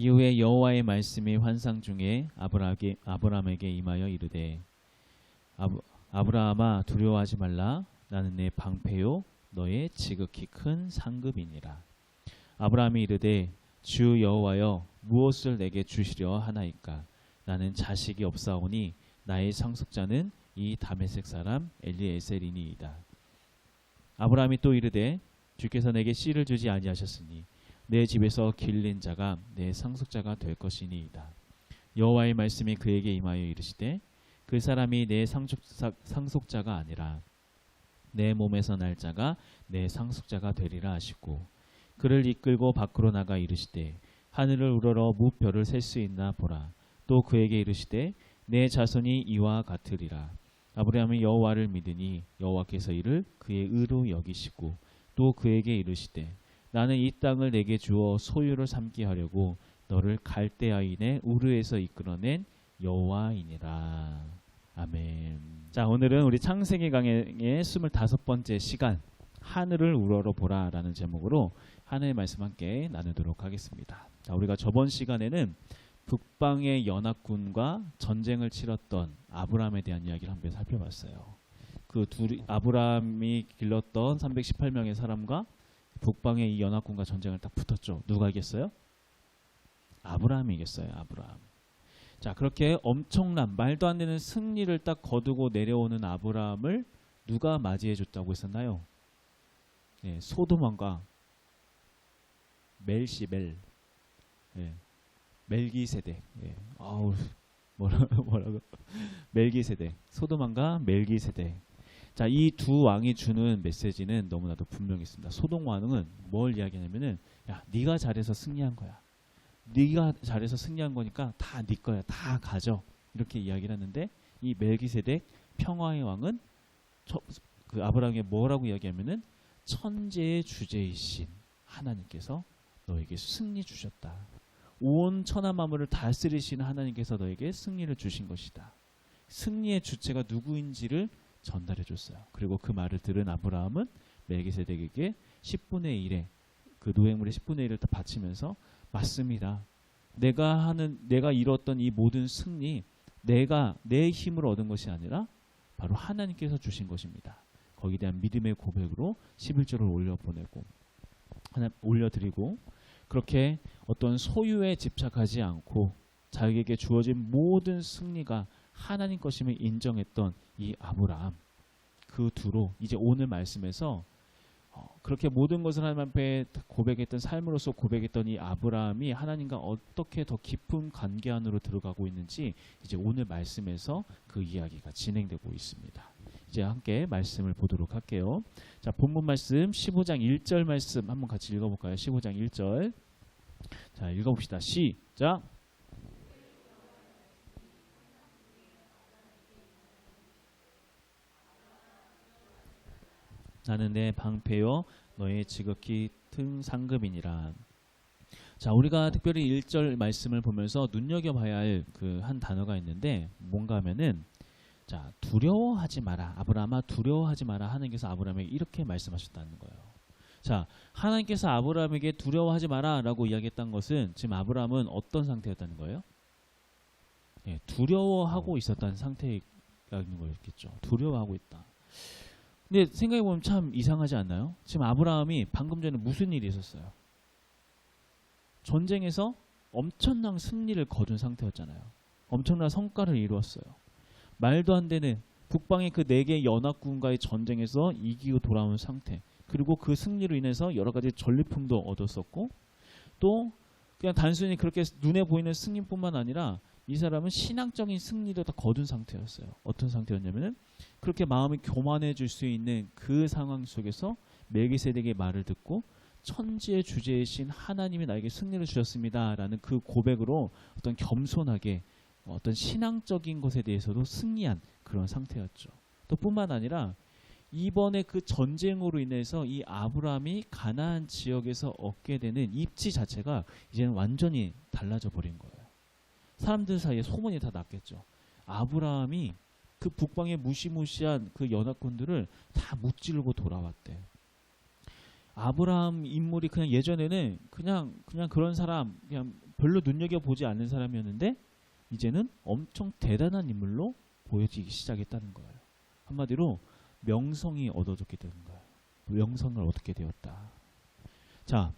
이후에 여호와의 말씀이 환상 중에 아브라함에게 임하여 이르되 아브라함아 두려워하지 말라. 나는 내 방패요 너의 지극히 큰 상급이니라. 아브라함이 이르되 주 여호와여 무엇을 내게 주시려 하나이까. 나는 자식이 없사오니 나의 상속자는 이 다메섹 사람 엘리에셀이니이다. 아브라함이 또 이르되 주께서 내게 씨를 주지 아니하셨으니 내 집에서 길린 자가 내 상속자가 될 것이니이다. 여호와의 말씀이 그에게 임하여 이르시되 그 사람이 내 상속자가 아니라 내 몸에서 날 자가 내 상속자가 되리라 하시고 그를 이끌고 밖으로 나가 이르시되 하늘을 우러러 무별을 셀 수 있나 보라. 또 그에게 이르시되 내 자손이 이와 같으리라. 아브라함이 여호와를 믿으니 여호와께서 이를 그의 의로 여기시고 또 그에게 이르시되 나는 이 땅을 내게 주어 소유를 삼게 하려고 너를 갈대아인의 우르에서 이끌어낸 여호와이니라. 아멘. 자, 오늘은 우리 창세기 강의 25번째 시간 하늘을 우러러 보라 라는 제목으로 하나님의 말씀 함께 나누도록 하겠습니다. 자, 우리가 저번 시간에는 북방의 연합군과 전쟁을 치렀던 아브라함에 대한 이야기를 한번 살펴봤어요. 그 아브라함이 길렀던 318명의 사람과 북방의 이 연합군과 전쟁을 딱 붙었죠. 누가 이겼어요? 아브라함이 이겼어요. 아브라함. 자, 그렇게 엄청난 말도 안 되는 승리를 딱 거두고 내려오는 아브라함을 누가 맞이해 줬다고 했었나요? 네, 소돔왕과 멜기세덱. 아우, 뭐라고? 멜기세덱. 소돔왕과 멜기세덱. 자, 이 두 왕이 주는 메시지는 너무나도 분명했습니다. 소돔 왕은 뭘 이야기하냐면은 야, 네가 잘해서 승리한 거야. 네가 잘해서 승리한 거니까 다 네 거야. 다 가져. 이렇게 이야기를 하는데 이 멜기세덱 평화의 왕은 그 아브라함에게 뭐라고 이야기하면은 천재의 주제이신 하나님께서 너에게 승리 주셨다. 온 천하 만물을 다스리시는 하나님께서 너에게 승리를 주신 것이다. 승리의 주체가 누구인지를 전달해 줬어요. 그리고 그 말을 들은 아브라함은 멜기세덱에게 10분의 1의 그 노획물의 10분의 1을 다 바치면서 맞습니다. 내가 이뤘던 이 모든 승리 내가 내 힘으로 얻은 것이 아니라 바로 하나님께서 주신 것입니다. 거기에 대한 믿음의 고백으로 11조를 올려드리고 그렇게 어떤 소유에 집착하지 않고 자기에게 주어진 모든 승리가 하나님 것임을 인정했던 이 아브라함, 그 두로 이제 오늘 말씀에서 그렇게 모든 것을 하나님 앞에 고백했던 삶으로서 고백했던 이 아브라함이 하나님과 어떻게 더 깊은 관계 안으로 들어가고 있는지 이제 오늘 말씀에서 그 이야기가 진행되고 있습니다. 이제 함께 말씀을 보도록 할게요. 자, 본문 말씀 15장 1절 말씀 한번 같이 읽어볼까요? 15장 1절. 자, 읽어봅시다. 시작. 나는 내 방패요 너의 지극히 큰 상급이니라. 자, 우리가 특별히 1절 말씀을 보면서 눈여겨봐야 할 그 한 단어가 있는데 뭔가 하면은 자, 두려워하지 마라. 아브라함아 두려워하지 마라. 하나님께서 아브라함에게 이렇게 말씀하셨다는 거예요. 자, 하나님께서 아브라함에게 두려워하지 마라 라고 이야기했던 것은 지금 아브라함은 어떤 상태였다는 거예요? 예, 두려워하고 있었다는 상태가 있는 거였겠죠. 두려워하고 있다. 근데 생각해보면 참 이상하지 않나요? 지금 아브라함이 방금 전에 무슨 일이 있었어요? 전쟁에서 엄청난 승리를 거둔 상태였잖아요. 엄청난 성과를 이루었어요. 말도 안 되는 북방의 그 4개 연합군과의 전쟁에서 이기고 돌아온 상태, 그리고 그 승리로 인해서 여러 가지 전리품도 얻었었고 또 그냥 단순히 그렇게 눈에 보이는 승리뿐만 아니라 이 사람은 신앙적인 승리도 다 거둔 상태였어요. 어떤 상태였냐면은 그렇게 마음이 교만해질 수 있는 그 상황 속에서 멜기세덱의 말을 듣고 천지의 주제이신 하나님이 나에게 승리를 주셨습니다 라는 그 고백으로 어떤 겸손하게 어떤 신앙적인 것에 대해서도 승리한 그런 상태였죠. 또 뿐만 아니라 이번에 그 전쟁으로 인해서 이 아브라함이 가나안 지역에서 얻게 되는 입지 자체가 이제는 완전히 달라져 버린 거예요. 사람들 사이에 소문이 다 났겠죠. 아브라함이 그 북방의 무시무시한 그 연합군들을 다 무찌르고 돌아왔대. 아브라함 인물이 그냥 예전에는 그냥 그런 사람, 그냥 별로 눈여겨보지 않는 사람이었는데 이제는 엄청 대단한 인물로 보여지기 시작했다는 거예요. 한마디로 명성이 얻어졌게 되는 거예요. 명성을 얻게 되었다. 자,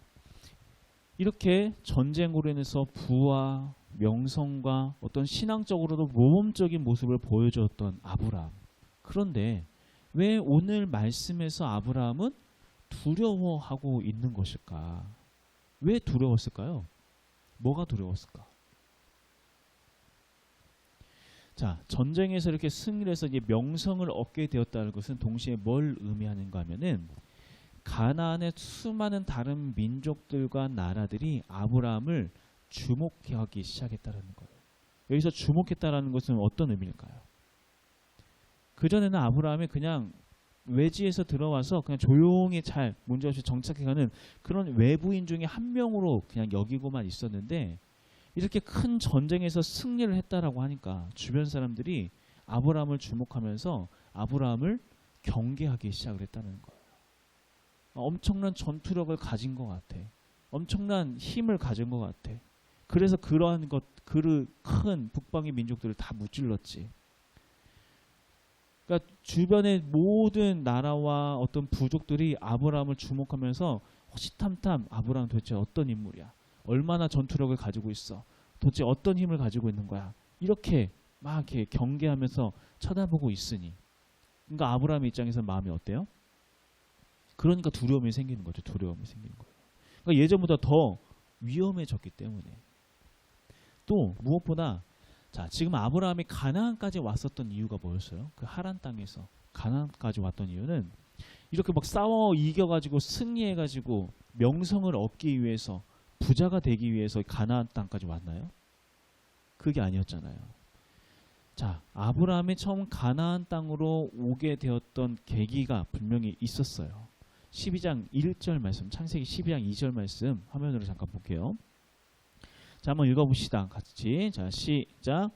이렇게 전쟁으로 인해서 부와 명성과 어떤 신앙적으로도 모범적인 모습을 보여주었던 아브라함. 그런데 왜 오늘 말씀에서 아브라함은 두려워하고 있는 것일까? 왜 두려웠을까요? 뭐가 두려웠을까? 자, 전쟁에서 이렇게 승리를 해서 이제 명성을 얻게 되었다는 것은 동시에 뭘 의미하는가 하면은 가나안의 수많은 다른 민족들과 나라들이 아브라함을 주목하기 시작했다는 거예요. 여기서 주목했다라는 것은 어떤 의미일까요? 그전에는 아브라함이 그냥 외지에서 들어와서 그냥 조용히 잘 문제없이 정착해가는 그런 외부인 중에 한 명으로 그냥 여기고만 있었는데 이렇게 큰 전쟁에서 승리를 했다라고 하니까 주변 사람들이 아브라함을 주목하면서 아브라함을 경계하기 시작을 했다는 거예요. 엄청난 전투력을 가진 것 같아. 엄청난 힘을 가진 것 같아. 그래서 그러한 것, 그 큰 북방의 민족들을 다 무찔렀지. 그러니까 주변의 모든 나라와 어떤 부족들이 아브라함을 주목하면서 호시탐탐 아브라함 도대체 어떤 인물이야? 얼마나 전투력을 가지고 있어? 도대체 어떤 힘을 가지고 있는 거야? 이렇게 막 이렇게 경계하면서 쳐다보고 있으니, 그러니까 아브라함의 입장에서 마음이 어때요? 그러니까 두려움이 생기는 거죠. 두려움이 생기는 거예요. 그러니까 예전보다 더 위험해졌기 때문에. 또 무엇보다 자, 지금 아브라함이 가나안까지 왔었던 이유가 뭐였어요? 그 하란 땅에서 가나안까지 왔던 이유는 이렇게 막 싸워 이겨가지고 승리해가지고 명성을 얻기 위해서 부자가 되기 위해서 가나안 땅까지 왔나요? 그게 아니었잖아요. 자, 아브라함이 처음 가나안 땅으로 오게 되었던 계기가 분명히 있었어요. 12장 1절 말씀, 창세기 12장 2절 말씀 화면으로 잠깐 볼게요. 자, 한번 읽어봅시다. 같이. 자, 시작.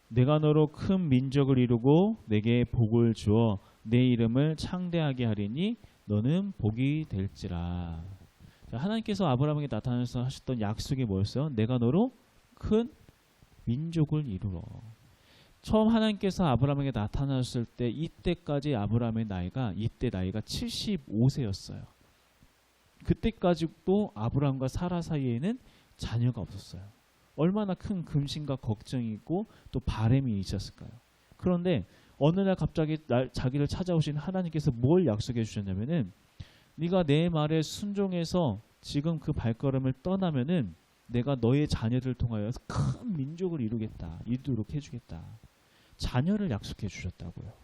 내가 너로 큰 민족을 이루고 내게 복을 주어 내 이름을 창대하게 하리니 너는 복이 될지라. 자, 하나님께서 아브라함에게 나타나서 하셨던 약속이 뭐였어요? 내가 너로 큰 민족을 이루어. 처음 하나님께서 아브라함에게 나타나셨을 때 이때까지 아브라함의 나이가 75세였어요. 그때까지도 아브라함과 사라 사이에는 자녀가 없었어요. 얼마나 큰 금신과 걱정이 있고 또 바람이 있었을까요? 그런데 어느 날 갑자기 자기를 찾아오신 하나님께서 뭘 약속해 주셨냐면은 네가 내 말에 순종해서 지금 그 발걸음을 떠나면은 내가 너의 자녀들을 통하여 큰 민족을 이루도록 해주겠다. 자녀를 약속해 주셨다고요.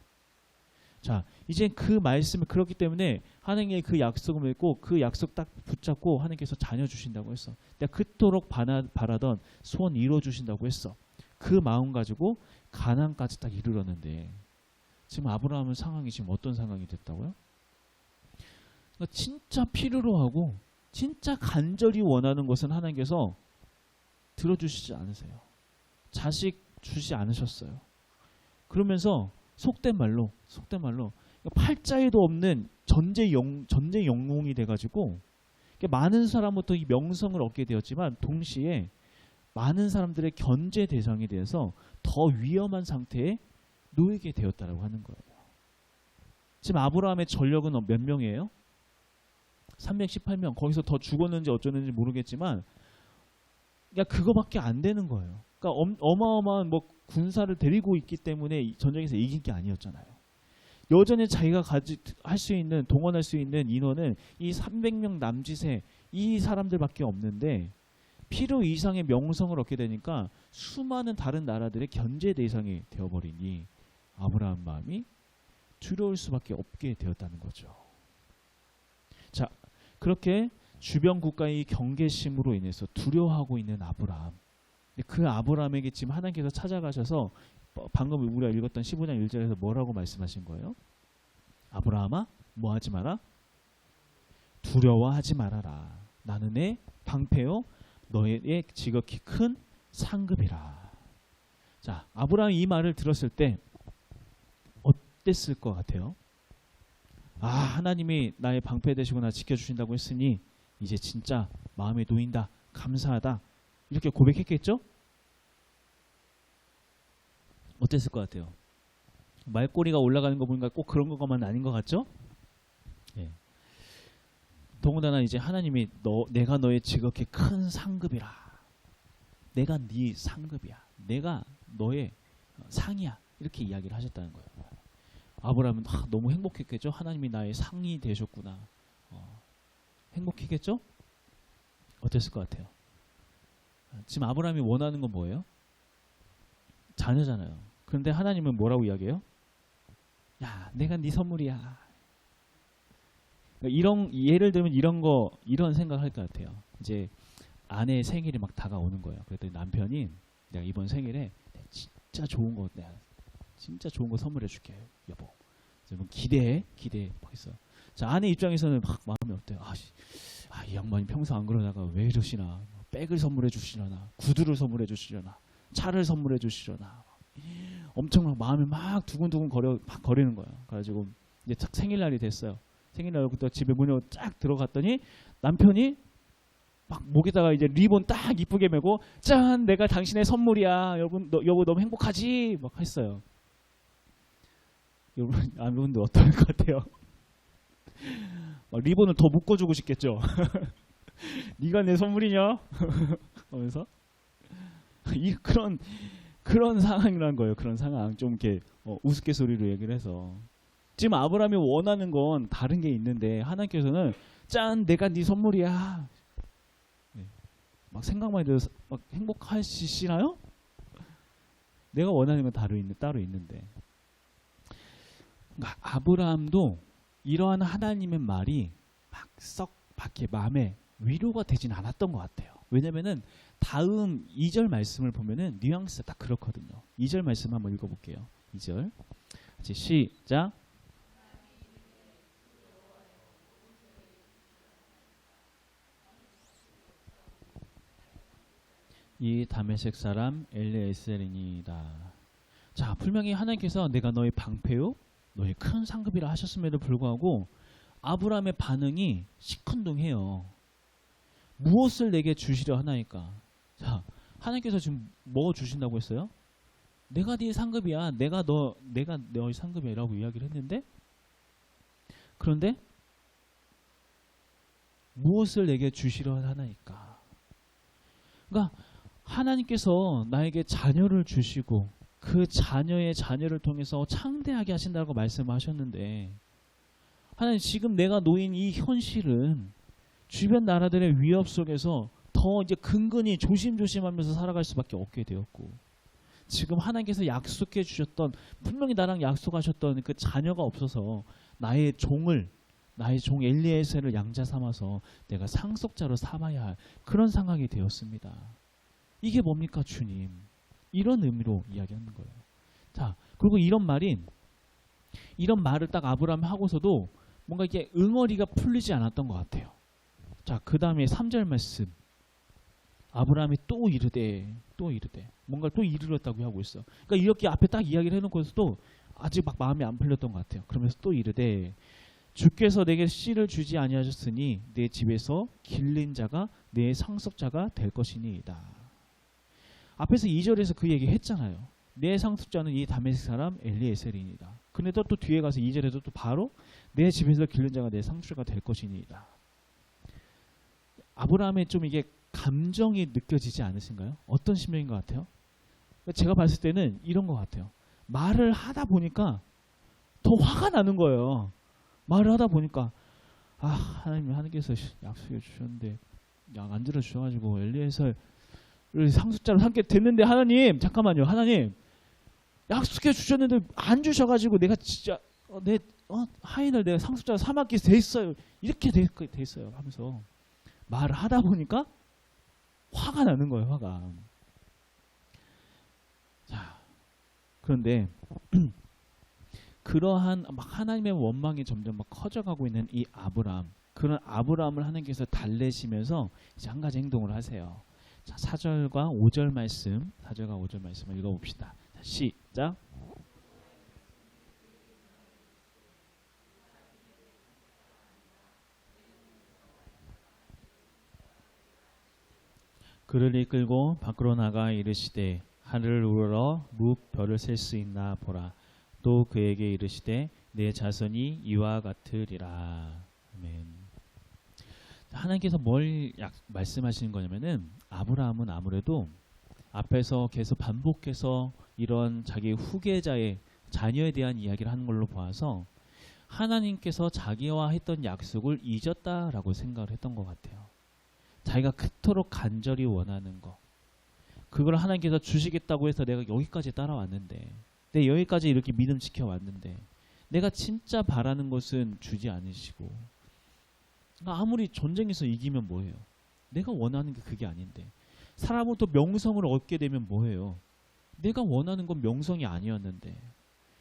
자, 이제 그 말씀을 그렇기 때문에 하나님의 그 약속을 믿고 그 약속 딱 붙잡고 하나님께서 자녀 주신다고 했어. 내가 그토록 바라던 소원 이루어 주신다고 했어. 그 마음 가지고 가나안까지 딱 이르렀는데 지금 아브라함의 상황이 지금 어떤 상황이 됐다고요? 그러니까 진짜 필요로 하고 진짜 간절히 원하는 것은 하나님께서 들어주시지 않으세요. 자식 주시지 않으셨어요. 그러면서 속된 말로 팔자에도 없는 전쟁 영웅이 돼가지고 많은 사람부터 이 명성을 얻게 되었지만 동시에 많은 사람들의 견제 대상이 되어서 더 위험한 상태에 놓이게 되었다라고 하는 거예요. 지금 아브라함의 전력은 몇 명이에요? 318명. 거기서 더 죽었는지 어쩌는지 모르겠지만 그러니까 그거밖에 안 되는 거예요. 그러니까 어마어마한 뭐 군사를 데리고 있기 때문에 전쟁에서 이긴 게 아니었잖아요. 여전히 자기가 할 수 있는 동원할 수 있는 인원은 이 300명 남짓의 이 사람들밖에 없는데 필요 이상의 명성을 얻게 되니까 수많은 다른 나라들의 견제 대상이 되어버리니 아브라함 마음이 두려울 수밖에 없게 되었다는 거죠. 자, 그렇게 주변 국가의 경계심으로 인해서 두려워하고 있는 아브라함. 그 아브라함에게 지금 하나님께서 찾아가셔서 방금 우리가 읽었던 15장 1절에서 뭐라고 말씀하신 거예요? 아브라함아, 뭐 하지 마라? 두려워하지 말아라. 나는 내 방패요 너의 지극히 큰 상급이라. 자, 아브라함이 이 말을 들었을 때 어땠을 것 같아요? 아, 하나님이 나의 방패 되시고 나 지켜주신다고 했으니 이제 진짜 마음에 놓인다. 감사하다. 이렇게 고백했겠죠? 어땠을 것 같아요? 말꼬리가 올라가는 거 보니까 꼭 그런 것만 아닌 것 같죠? 예. 더군다나 이제 하나님이 내가 너의 지극히 큰 상급이라. 내가 네 상급이야. 내가 너의 상이야. 이렇게 이야기를 하셨다는 거예요. 아브라함은 너무 행복했겠죠? 하나님이 나의 상이 되셨구나. 행복했겠죠? 어땠을 것 같아요? 지금 아브라함이 원하는 건 뭐예요? 자녀잖아요. 그런데 하나님은 뭐라고 이야기해요? 야, 내가 네 선물이야. 예를 들면 이런 생각할 것 같아요. 이제 아내의 생일이 막 다가오는 거예요. 그랬더니 남편이 내가 이번 생일에 진짜 좋은 거 선물해 줄게, 여보. 여러분 기대해 막 있어. 자, 아내 입장에서는 막 마음이 어때요? 이 양반이 평소 안 그러다가 왜 이러시나? 백을 선물해 주시려나? 구두를 선물해 주시려나? 차를 선물해 주시려나? 엄청 막 마음이 막 두근두근 거리는 거예요. 그래가지고 이제 딱 생일날이 됐어요. 생일날부터 집에 문에 쫙 들어갔더니 남편이 막 목에다가 이제 리본 딱 이쁘게 메고 짠, 내가 당신의 선물이야. 여보 너무 행복하지? 막 했어요. 여러분들 어떨 것 같아요? 막 리본을 더 묶어주고 싶겠죠. 네가 내 선물이냐? 하면서 그런 상황이란 거예요. 그런 상황 좀 이렇게 우스갯소리로 얘기를 해서 지금 아브라함이 원하는 건 다른 게 있는데 하나님께서는 짠, 내가 네 선물이야. 네. 막 생각만 해도 막 행복하시나요? 내가 원하는 건 따로 있는데. 그러니까 아브라함도 이러한 하나님의 말이 막 썩 밖에 마음에 위로가 되진 않았던 것 같아요. 왜냐면은 다음 2절 말씀을 보면은 뉘앙스가 딱 그렇거든요. 2절 말씀 한번 읽어볼게요. 2절 같이 시작. 이 다메섹 사람 엘리에셀이니이다. 자, 분명히 하나님께서 내가 너의 방패요 너의 큰 상급이라 하셨음에도 불구하고 아브라함의 반응이 시큰둥해요. 무엇을 내게 주시려 하나이까? 자, 하나님께서 지금 뭐 주신다고 했어요? 내가 네 상급이야. 내가 너의 상급이라고 이야기를 했는데, 그런데 무엇을 내게 주시려 하나이까? 그러니까 하나님께서 나에게 자녀를 주시고 그 자녀의 자녀를 통해서 창대하게 하신다고 말씀하셨는데, 하나님 지금 내가 놓인 이 현실은 주변 나라들의 위협 속에서 더 이제 근근히 조심조심하면서 살아갈 수밖에 없게 되었고, 지금 하나님께서 약속해 주셨던, 분명히 나랑 약속하셨던 그 자녀가 없어서 나의 종 엘리에셀을 양자 삼아서 내가 상속자로 삼아야 할 그런 상황이 되었습니다. 이게 뭡니까 주님? 이런 의미로 이야기하는 거예요. 자, 그리고 이런 말을 딱 아브라함이 하고서도 뭔가 이게 응어리가 풀리지 않았던 것 같아요. 자, 그 다음에 3절 말씀. 아브라함이 또 이르되 뭔가를 또 이르렀다고 하고 있어. 그러니까 이렇게 앞에 딱 이야기를 해놓고서도 아직 막 마음이 안 풀렸던 것 같아요. 그러면서 또 이르되 주께서 내게 씨를 주지 아니하셨으니 내 집에서 길린 자가 내 상속자가 될 것이니이다. 앞에서 2절에서 그 얘기 했잖아요. 내 상속자는 이 다메섹 사람 엘리에셀이니이다. 그런데 또 뒤에 가서 2절에도 또 바로 내 집에서 길른 자가 내 상속자가 될 것이니이다. 아브라함의 좀 이게 감정이 느껴지지 않으신가요? 어떤 심정인 것 같아요? 제가 봤을 때는 이런 것 같아요. 말을 하다 보니까 더 화가 나는 거예요. 말을 하다 보니까 하나님께서 약속해 주셨는데 약 안 들어주셔가지고 엘리에셀을 상속자로 삼게 됐는데 하나님 잠깐만요. 하나님 약속해 주셨는데 안 주셔가지고 내가 진짜 하인을 내가 상속자로 삼았게 됐어요. 이렇게 됐어요 하면서 말을 하다 보니까 화가 나는 거예요. 화가. 자, 그런데 그러한 막 하나님의 원망이 점점 막 커져가고 있는 이 아브라함, 그런 아브라함을 하나님께서 달래시면서 이제 한 가지 행동을 하세요. 자, 4절과 5절 말씀을 읽어봅시다. 자, 시작. 그를 이끌고 밖으로 나가 이르시되 하늘을 우러러 묵 별을 셀 수 있나 보라. 또 그에게 이르시되 내 자손이 이와 같으리라. 아멘. 하나님께서 뭘 말씀하시는 거냐면은 아브라함은 아무래도 앞에서 계속 반복해서 이런 자기 후계자의 자녀에 대한 이야기를 하는 걸로 보아서 하나님께서 자기와 했던 약속을 잊었다라고 생각을 했던 것 같아요. 자기가 그토록 간절히 원하는 거, 그걸 하나님께서 주시겠다고 해서 내가 여기까지 따라왔는데, 내 여기까지 이렇게 믿음 지켜왔는데 내가 진짜 바라는 것은 주지 않으시고, 아무리 전쟁에서 이기면 뭐해요? 내가 원하는 게 그게 아닌데, 사람은 또 명성을 얻게 되면 뭐해요? 내가 원하는 건 명성이 아니었는데.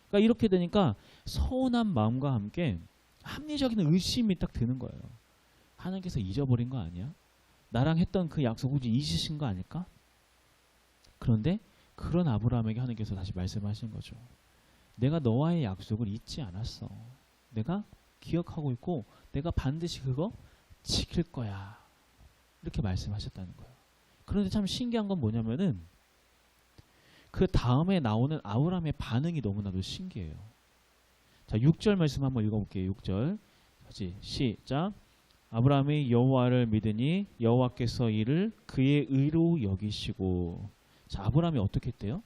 그러니까 이렇게 되니까 서운한 마음과 함께 합리적인 의심이 딱 드는 거예요. 하나님께서 잊어버린 거 아니야? 나랑 했던 그 약속 혹시 잊으신 거 아닐까? 그런데 그런 아브라함에게 하나님께서 다시 말씀하시는 거죠. 내가 너와의 약속을 잊지 않았어. 내가 기억하고 있고 내가 반드시 그거 지킬 거야. 이렇게 말씀하셨다는 거예요. 그런데 참 신기한 건 뭐냐면은 그 다음에 나오는 아브라함의 반응이 너무나도 신기해요. 자, 6절 말씀 한번 읽어볼게요. 6절 다시 시작. 아브라함이 여호와를 믿으니 여호와께서 이를 그의 의로 여기시고. 자, 아브라함이 어떻게 했대요?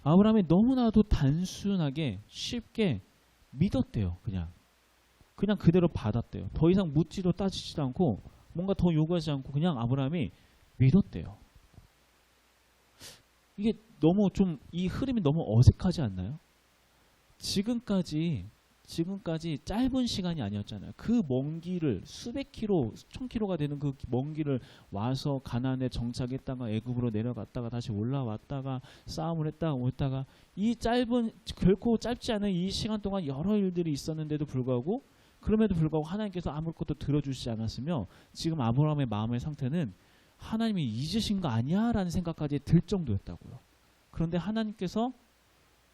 아브라함이 너무나도 단순하게 쉽게 믿었대요. 그냥 그대로 받았대요. 더 이상 묻지도 따지지도 않고 뭔가 더 요구하지 않고 그냥 아브라함이 믿었대요. 이게 너무 좀 이 흐름이 너무 어색하지 않나요? 지금까지 짧은 시간이 아니었잖아요. 그 먼 길을 수백 킬로, 수천 킬로가 되는 그 먼 길을 와서 가나안에 정착했다가 애굽으로 내려갔다가 다시 올라왔다가 싸움을 했다가 오다가 이 결코 짧지 않은 이 시간 동안 여러 일들이 있었는데도 불구하고, 그럼에도 불구하고 하나님께서 아무것도 들어주시지 않았으며 지금 아브라함의 마음의 상태는 하나님이 잊으신 거 아니야? 라는 생각까지 들 정도였다고요. 그런데 하나님께서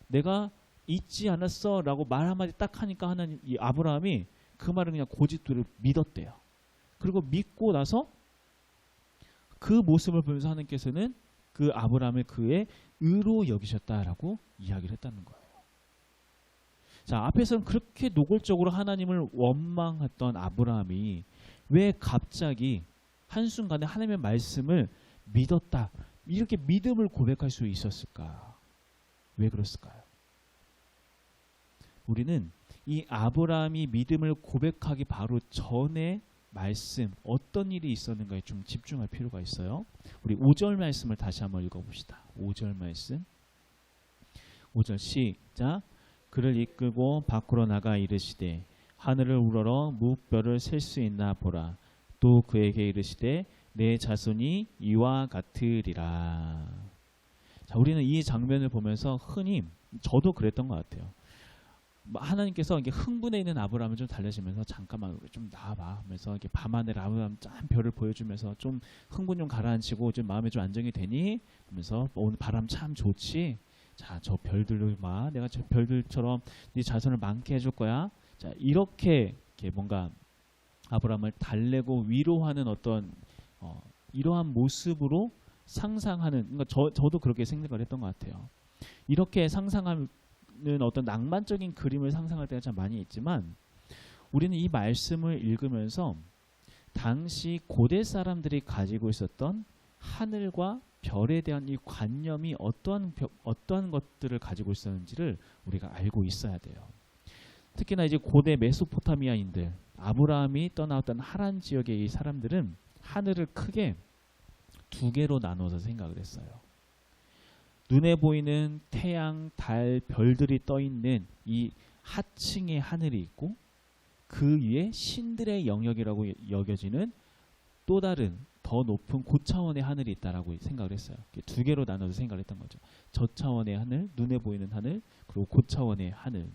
내가 잊지 않았어 라고 말 한마디 딱 하니까 이 아브라함이 그 말을 그냥 고집대로 믿었대요. 그리고 믿고 나서 그 모습을 보면서 하나님께서는 그 아브라함을 그의 의로 여기셨다라고 이야기를 했다는 거예요. 자, 앞에서는 그렇게 노골적으로 하나님을 원망했던 아브라함이 왜 갑자기 한순간에 하나님의 말씀을 믿었다, 이렇게 믿음을 고백할 수 있었을까? 왜 그랬을까요? 우리는 이 아브라함이 믿음을 고백하기 바로 전에 말씀, 어떤 일이 있었는가에 좀 집중할 필요가 있어요. 우리 5절 말씀을 다시 한번 읽어봅시다. 5절 말씀. 5절 시작. 그를 이끌고 밖으로 나가 이르시되 하늘을 우러러 묵별을 셀 수 있나 보라. 또 그에게 이르시되 내 자손이 이와 같으리라. 자, 우리는 이 장면을 보면서 흔히, 저도 그랬던 것 같아요. 하나님께서 이렇게 흥분해 있는 아브라함을 좀 달래시면서 잠깐만 우리 좀 나와봐 하면서 이렇게 밤하늘 아브라함 짠 별을 보여주면서 좀 흥분 좀 가라앉히고 좀 마음에 좀 안정이 되니 하면서 오늘 바람 참 좋지. 자, 저 별들로 봐. 내가 저 별들처럼 네 자손을 많게 해줄 거야. 자, 이렇게 뭔가 아브라함을 달래고 위로하는 어떤 이러한 모습으로 상상하는, 그러니까 저도 그렇게 생각을 했던 것 같아요. 이렇게 상상하는 어떤 낭만적인 그림을 상상할 때가 참 많이 있지만, 우리는 이 말씀을 읽으면서 당시 고대 사람들이 가지고 있었던 하늘과 별에 대한 이 관념이 어떠한 것들을 가지고 있었는지를 우리가 알고 있어야 돼요. 특히나 이제 고대 메소포타미아인들, 아브라함이 떠나왔던 하란 지역의 이 사람들은 하늘을 크게 두 개로 나눠서 생각을 했어요. 눈에 보이는 태양, 달, 별들이 떠 있는 이 하층의 하늘이 있고, 그 위에 신들의 영역이라고 여겨지는 또 다른 더 높은 고차원의 하늘이 있다라고 생각을 했어요. 두 개로 나눠서 생각을 했던 거죠. 저차원의 하늘, 눈에 보이는 하늘, 그리고 고차원의 하늘.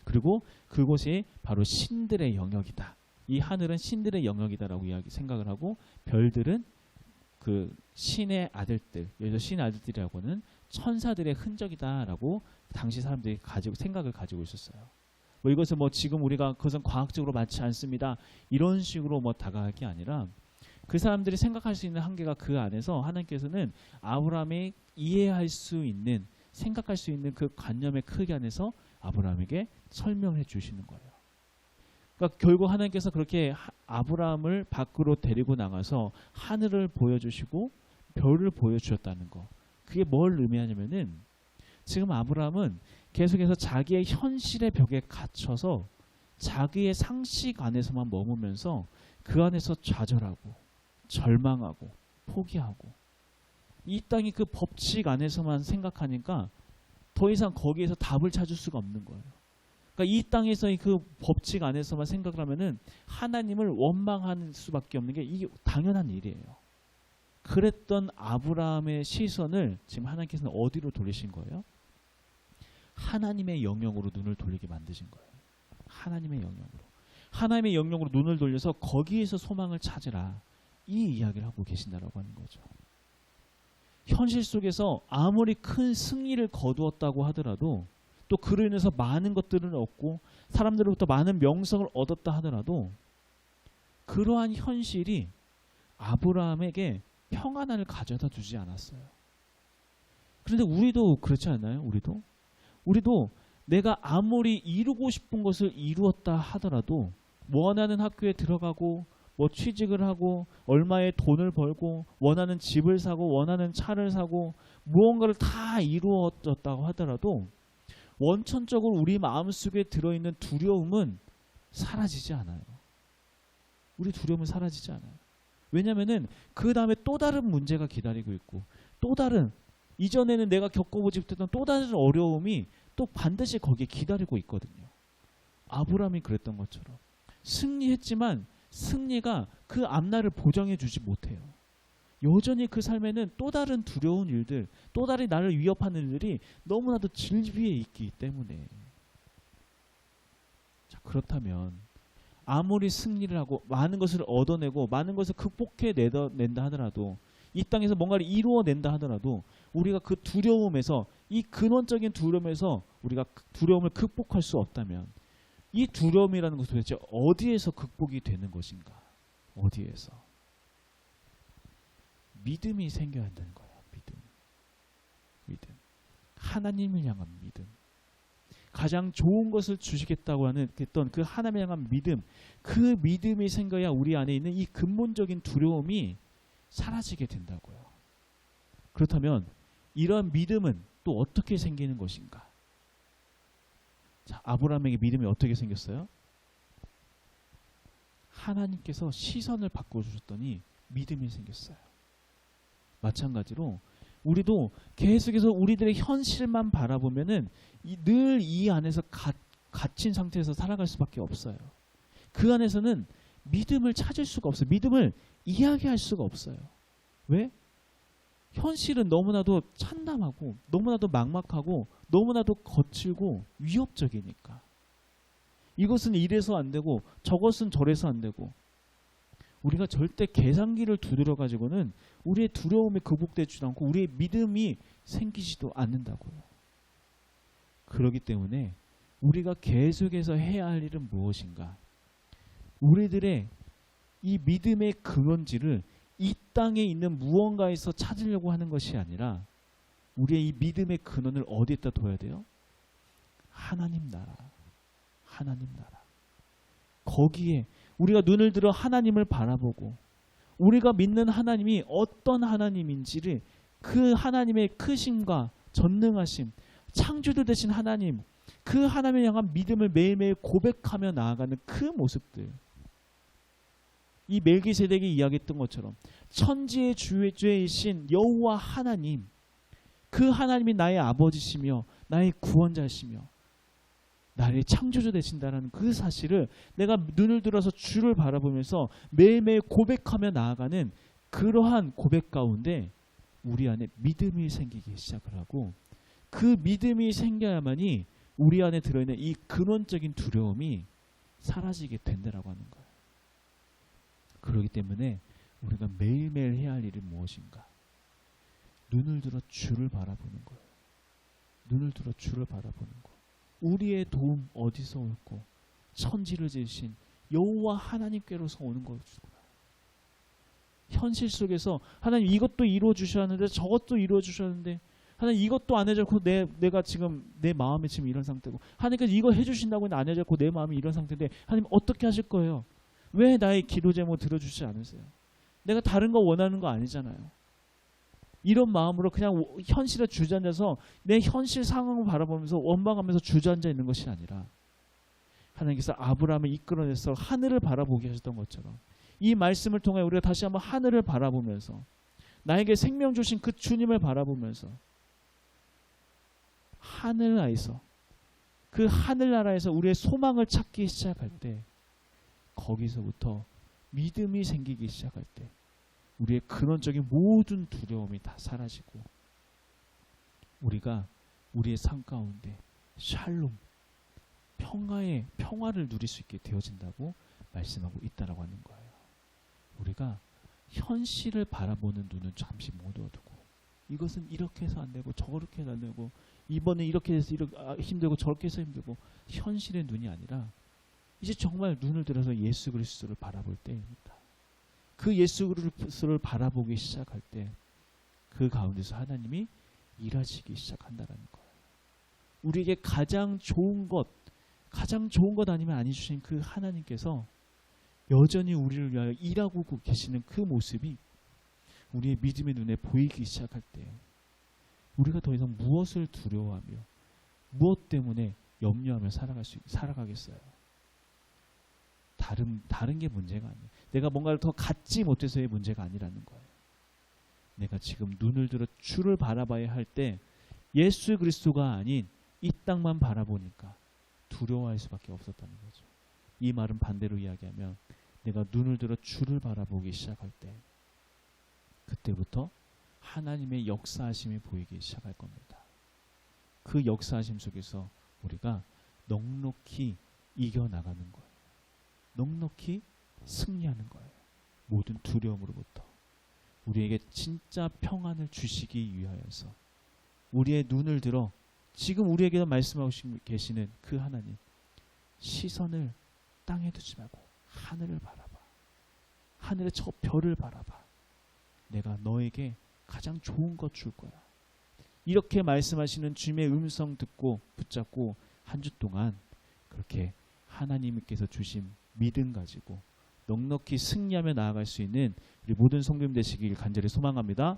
그리고 그곳이 바로 신들의 영역이다. 이 하늘은 신들의 영역이다라고 생각을 하고, 별들은 그 신의 아들들, 여기서 신의 아들들이라고는 천사들의 흔적이다라고 당시 사람들이 생각을 가지고 있었어요. 이것을 지금 우리가 그것은 과학적으로 맞지 않습니다, 이런 식으로 다가갈 게 아니라, 그 사람들이 생각할 수 있는 한계가 그 안에서 하나님께서는 아브라함이 이해할 수 있는, 생각할 수 있는 그 관념의 크기 안에서 아브라함에게 설명해 주시는 거예요. 그러니까 결국 하나님께서 그렇게 아브라함을 밖으로 데리고 나가서 하늘을 보여주시고 별을 보여주셨다는 거. 그게 뭘 의미하냐면은 지금 아브라함은 계속해서 자기의 현실의 벽에 갇혀서 자기의 상식 안에서만 머무면서 그 안에서 좌절하고 절망하고 포기하고 이 땅이 그 법칙 안에서만 생각하니까 더 이상 거기에서 답을 찾을 수가 없는 거예요. 그러니까 이 땅에서의 그 법칙 안에서만 생각을 하면은 하나님을 원망할 수밖에 없는 게 이게 당연한 일이에요. 그랬던 아브라함의 시선을 지금 하나님께서는 어디로 돌리신 거예요? 하나님의 영역으로 눈을 돌리게 만드신 거예요. 하나님의 영역으로. 하나님의 영역으로 눈을 돌려서 거기에서 소망을 찾으라. 이 이야기를 하고 계신다라고 하는 거죠. 현실 속에서 아무리 큰 승리를 거두었다고 하더라도 또 그로 인해서 많은 것들을 얻고 사람들로부터 많은 명성을 얻었다 하더라도 그러한 현실이 아브라함에게 평안을 가져다 주지 않았어요. 그런데 우리도 그렇지 않나요? 우리도 내가 아무리 이루고 싶은 것을 이루었다 하더라도 원하는 학교에 들어가고 뭐 취직을 하고 얼마의 돈을 벌고 원하는 집을 사고 원하는 차를 사고 무언가를 다 이루었다고 하더라도 원천적으로 우리 마음속에 들어있는 두려움은 사라지지 않아요. 우리 두려움은 사라지지 않아요. 왜냐하면은 그 다음에 또 다른 문제가 기다리고 있고 또 다른 이전에는 내가 겪어보지 못했던 또 다른 어려움이 또 반드시 거기에 기다리고 있거든요. 아브라함이 그랬던 것처럼 승리했지만 승리가 그 앞날을 보장해 주지 못해요. 여전히 그 삶에는 또 다른 두려운 일들, 또 다른 나를 위협하는 일들이 너무나도 질비해 있기 때문에. 자, 그렇다면 아무리 승리를 하고 많은 것을 얻어내고 많은 것을 극복해 낸다 하더라도 이 땅에서 뭔가를 이루어낸다 하더라도 우리가 그 두려움에서 이 근원적인 두려움에서 우리가 두려움을 극복할 수 없다면 이 두려움이라는 것은 도대체 어디에서 극복이 되는 것인가? 어디에서? 믿음이 생겨야 한다는 거예요. 믿음. 하나님을 향한 믿음. 가장 좋은 것을 주시겠다고 했던 그 하나님을 향한 믿음. 그 믿음이 생겨야 우리 안에 있는 이 근본적인 두려움이 사라지게 된다고요. 그렇다면 이러한 믿음은 또 어떻게 생기는 것인가? 자, 아브라함에게 믿음이 어떻게 생겼어요? 하나님께서 시선을 바꿔주셨더니 믿음이 생겼어요. 마찬가지로 우리도 계속해서 우리들의 현실만 바라보면은 늘 이 안에서 갇힌 상태에서 살아갈 수밖에 없어요. 그 안에서는 믿음을 찾을 수가 없어요. 믿음을 이야기할 수가 없어요. 왜? 현실은 너무나도 참담하고 너무나도 막막하고 너무나도 거칠고 위협적이니까. 이것은 이래서 안 되고 저것은 저래서 안 되고 우리가 절대 계산기를 두드려 가지고는 우리의 두려움이 극복되지도 않고 우리의 믿음이 생기지도 않는다고요. 그렇기 때문에 우리가 계속해서 해야 할 일은 무엇인가? 우리들의 이 믿음의 근원지를 이 땅에 있는 무언가에서 찾으려고 하는 것이 아니라 우리의 이 믿음의 근원을 어디에다 둬야 돼요? 하나님 나라. 거기에 우리가 눈을 들어 하나님을 바라보고 우리가 믿는 하나님이 어떤 하나님인지를 그 하나님의 크심과 전능하심, 창조주 되신 하나님, 그 하나님을 향한 믿음을 매일매일 고백하며 나아가는 그 모습들. 이 멜기세덱이 이야기했던 것처럼 천지의 주이신 여호와 하나님, 그 하나님이 나의 아버지시며 나의 구원자시며 나의 창조주 되신다는 그 사실을 내가 눈을 들어서 주를 바라보면서 매일매일 고백하며 나아가는 그러한 고백 가운데 우리 안에 믿음이 생기기 시작을 하고 그 믿음이 생겨야만이 우리 안에 들어있는 이 근원적인 두려움이 사라지게 된다라고 하는 거예요. 그렇기 때문에 우리가 매일매일 해야 할 일이 무엇인가? 눈을 들어 주를 바라보는 거예요. 눈을 들어 주를 바라보는 거. 우리의 도움 어디서 올고 천지를 지으신 여호와 하나님께로서 오는 것이구나. 현실 속에서 하나님 이것도 이루어 주셔야 하는데 저것도 이루어 주셔야 하는데 하나님 이것도 안 해줬고 내가 지금 내 마음이 지금 이런 상태고 하나님께서 이거 해주신다고 했는데 안 해줬고 내 마음이 이런 상태인데 하나님 어떻게 하실 거예요? 왜 나의 기도 제목 들어주지 않으세요? 내가 다른 거 원하는 거 아니잖아요. 이런 마음으로 그냥 현실에 주저앉아서 내 현실 상황을 바라보면서 원망하면서 주저앉아 있는 것이 아니라 하나님께서 아브라함을 이끌어내서 하늘을 바라보게 하셨던 것처럼 이 말씀을 통해 우리가 다시 한번 하늘을 바라보면서 나에게 생명 주신 그 주님을 바라보면서 하늘나라에서 그 하늘나라에서 우리의 소망을 찾기 시작할 때 거기서부터 믿음이 생기기 시작할 때 우리의 근원적인 모든 두려움이 다 사라지고 우리가 우리의 삶 가운데 샬롬 평화를 누릴 수 있게 되어진다고 말씀하고 있다라고 하는 거예요. 우리가 현실을 바라보는 눈은 잠시 못 어두고 이것은 이렇게 해서 안 되고 저렇게 해서 안 되고 이번에 이렇게 해서 힘들고 저렇게 해서 힘들고 현실의 눈이 아니라 이제 정말 눈을 들어서 예수 그리스도를 바라볼 때입니다. 그 예수 그리스도를 바라보기 시작할 때 그 가운데서 하나님이 일하시기 시작한다는 거예요. 우리에게 가장 좋은 것 아니면 아니 주신 그 하나님께서 여전히 우리를 위하여 일하고 계시는 그 모습이 우리의 믿음의 눈에 보이기 시작할 때 우리가 더 이상 무엇을 두려워하며 무엇 때문에 염려하며 살아가겠어요. 다른 게 문제가 아니에요. 내가 뭔가를 더 갖지 못해서의 문제가 아니라는 거예요. 내가 지금 눈을 들어 주를 바라봐야 할 때 예수 그리스도가 아닌 이 땅만 바라보니까 두려워할 수밖에 없었다는 거죠. 이 말은 반대로 이야기하면 내가 눈을 들어 주를 바라보기 시작할 때 그때부터 하나님의 역사하심이 보이기 시작할 겁니다. 그 역사하심 속에서 우리가 넉넉히 이겨나가는 거예요. 넉넉히 승리하는 거예요. 모든 두려움으로부터 우리에게 진짜 평안을 주시기 위하여서 우리의 눈을 들어 지금 우리에게 말씀하고 계시는 그 하나님 시선을 땅에 두지 말고 하늘을 바라봐. 하늘의 저 별을 바라봐. 내가 너에게 가장 좋은 것 줄 거야. 이렇게 말씀하시는 주님의 음성 듣고 붙잡고 한 주 동안 그렇게 하나님께서 주신 믿음 가지고 넉넉히 승리하며 나아갈 수 있는 우리 모든 성도님 되시길 간절히 소망합니다.